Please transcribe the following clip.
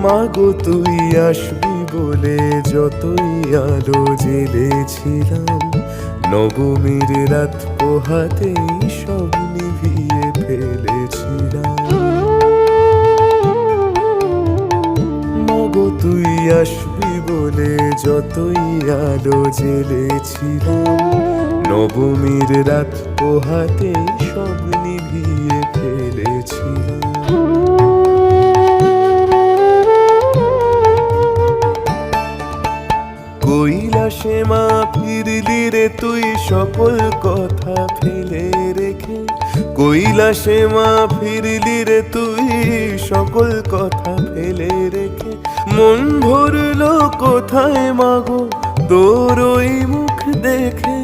মাগো তুই আসবি বলে যতই আলো জেলেছিলাম, নবমীর রাত পোহাতেই সব নিভিয়ে ফেলেছিলাম। মাগো তুই আসবি বলে যতই আলো জেলেছিলাম, নবমীর রাত পোহাতেই সব নিভিয়ে ফেলেছিলাম। কৈলাসে মা ফিরলি রে তুই সকল কথা ফেলে রেখে, কৈলাসে মা ফিরলি রে তুই সকল কথা ফেলে রেখে। মন ভরলো কোথায় মাগো তোর ওই মুখ দেখে,